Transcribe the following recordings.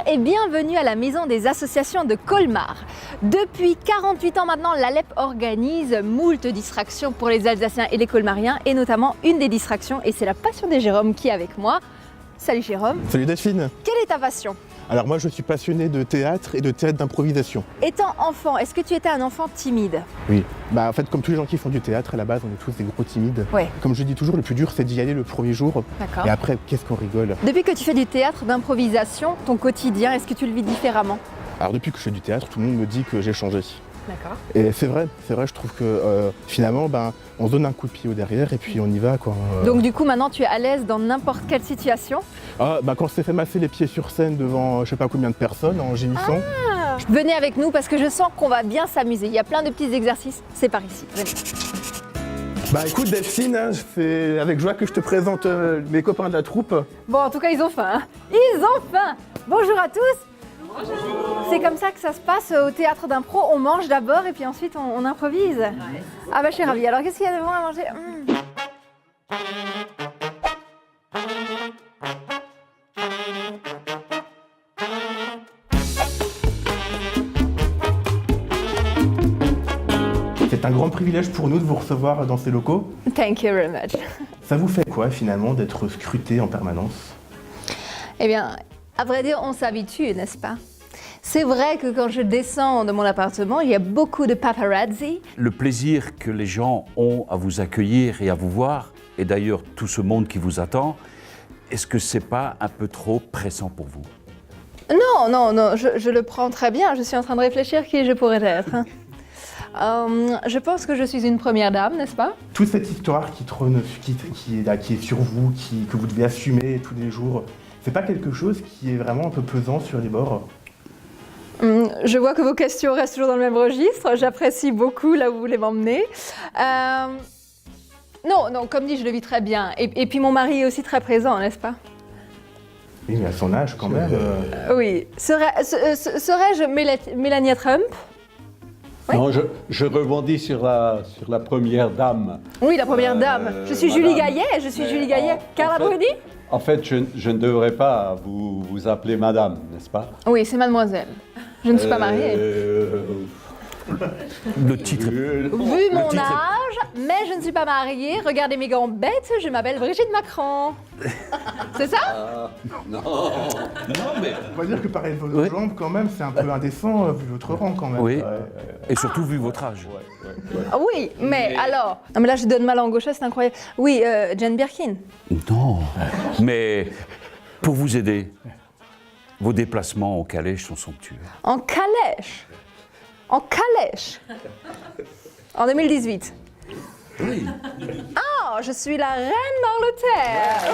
et bienvenue à la Maison des associations de Colmar. Depuis 48 ans maintenant, l'ALEP organise moult distractions pour les Alsaciens et les Colmariens, et notamment une des distractions, et c'est la passion de Jérôme qui est avec moi. Salut Jérôme. Salut Delphine. Quelle est ta passion? Alors moi je suis passionné de théâtre et de théâtre d'improvisation. Étant enfant, est-ce que tu étais un enfant timide? Oui, en fait comme tous les gens qui font du théâtre, à la base on est tous des gros timides. Ouais. Comme je dis toujours, le plus dur c'est d'y aller le premier jour. D'accord. Et après qu'est-ce qu'on rigole. Depuis que tu fais du théâtre d'improvisation, ton quotidien, est-ce que tu le vis différemment? Alors depuis que je fais du théâtre, tout le monde me dit que j'ai changé. D'accord. Et c'est vrai, je trouve que finalement on se donne un coup de pied au derrière et puis on y va quoi. Donc du coup maintenant tu es à l'aise dans n'importe quelle situation? Quand je t'ai fait masser les pieds sur scène devant je sais pas combien de personnes en gémissant. Venez avec nous parce que je sens qu'on va bien s'amuser. Il y a plein de petits exercices, c'est par ici. Venez. Écoute Delphine, hein, c'est avec joie que je te présente mes copains de la troupe. Bon en tout cas ils ont faim. Ils ont faim. Bonjour à tous. Bonjour. C'est comme ça que ça se passe au théâtre d'impro, on mange d'abord et puis ensuite on improvise. Ah bah je suis ravie. Alors qu'est-ce qu'il y a devant à manger? C'est un grand privilège pour nous de vous recevoir dans ces locaux. Thank you very much. Ça vous fait quoi finalement d'être scruté en permanence? Eh bien, à vrai dire, on s'habitue, n'est-ce pas? C'est vrai que quand je descends de mon appartement, il y a beaucoup de paparazzi. Le plaisir que les gens ont à vous accueillir et à vous voir, et d'ailleurs tout ce monde qui vous attend, est-ce que c'est pas un peu trop pressant pour vous? Non, je le prends très bien. Je suis en train de réfléchir qui je pourrais être. Je pense que je suis une première dame, n'est-ce pas? Toute cette histoire qui est sur vous, que vous devez assumer tous les jours, c'est pas quelque chose qui est vraiment un peu pesant sur les bords? Je vois que vos questions restent toujours dans le même registre. J'apprécie beaucoup là où vous voulez m'emmener. Non, comme dit, je le vis très bien. Et puis mon mari est aussi très présent, n'est-ce pas? Oui, mais à son âge quand même. Oui. Serais-je Melania Trump? Oui. Non, je rebondis sur la première dame. Oui, la première dame. Je suis Julie Gaillet. Carla Bruni? En fait, je ne devrais pas vous appeler madame, n'est-ce pas? Oui, c'est mademoiselle. Je ne suis pas mariée. Le titre. Vu mon âge, mais je ne suis pas mariée. Regardez mes gambettes, je m'appelle Brigitte Macron. C'est ça? Non, mais... On va dire que parler de vos jambes quand même, c'est un peu indécent vu votre rang quand même. Oui, et surtout vu votre âge. Oui, mais alors... Non mais là je donne ma langue au chat, c'est incroyable. Oui, Jane Birkin. Non, mais pour vous aider, vos déplacements en calèche sont somptueux. En calèche? En calèche? En 2018. Oui. Oh, je suis la reine d'Angleterre.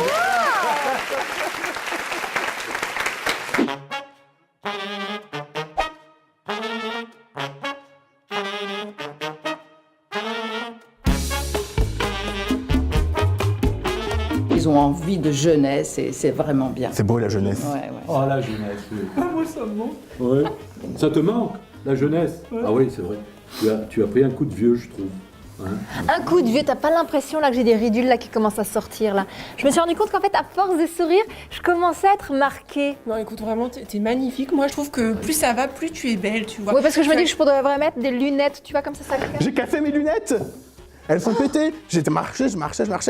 Ils ont envie de jeunesse et c'est vraiment bien. C'est beau la jeunesse. Ouais. Oh, la jeunesse, oui. Moi, ça me manque. Ouais. Ça te manque, la jeunesse? Ah oui, c'est vrai. Tu as pris un coup de vieux, je trouve. Hein? Un coup de vieux, t'as pas l'impression là que j'ai des ridules là qui commencent à sortir là? Je me suis rendu compte qu'en fait, à force de sourire, je commençais à être marquée. Non, écoute, vraiment, t'es magnifique. Moi, je trouve que plus ça va, plus tu es belle, tu vois. Oui, parce que je me dis que je pourrais vraiment mettre des lunettes, tu vois, comme ça. J'ai cassé mes lunettes. Elles sont pétées. J'ai marché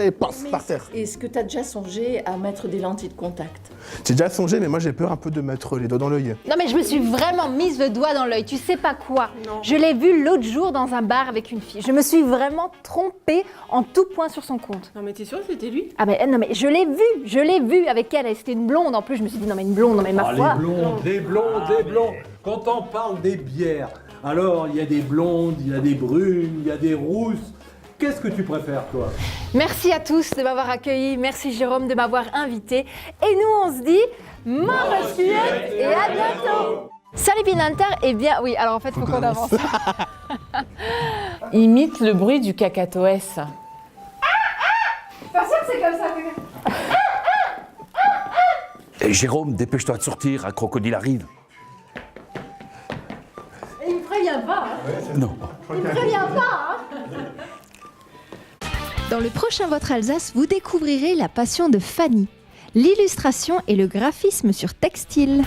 et paf, par terre. Est-ce que tu as déjà songé à mettre des lentilles de contact? J'ai déjà songé, mais moi j'ai peur un peu de mettre les doigts dans l'œil. Non mais je me suis vraiment mise le doigt dans l'œil, tu sais pas quoi. Non. Je l'ai vu l'autre jour dans un bar avec une fille. Je me suis vraiment trompée en tout point sur son compte. Non, mais t'es sûre que c'était lui? Ah ben non mais je l'ai vu avec elle, c'était une blonde en plus. Je me suis dit non mais une blonde, non mais ma foi. Les blondes. Quand on parle des bières, alors il y a des blondes, il y a des brunes, il y a des rousses. Qu'est-ce que tu préfères, toi? Merci à tous de m'avoir accueilli, merci Jérôme de m'avoir invité. Et nous on se dit mauvaise cuillette et à bientôt. Salut Pinanter, eh bien oui, alors en fait faut qu'on avance. Imite le bruit du cacatoès. Pas sûr que c'est comme ça. Et Jérôme, dépêche-toi de sortir, un crocodile arrive. Et il me prévient pas. Non. Il me prévient pas. Dans le prochain Votre Alsace, vous découvrirez la passion de Fanny, l'illustration et le graphisme sur textile.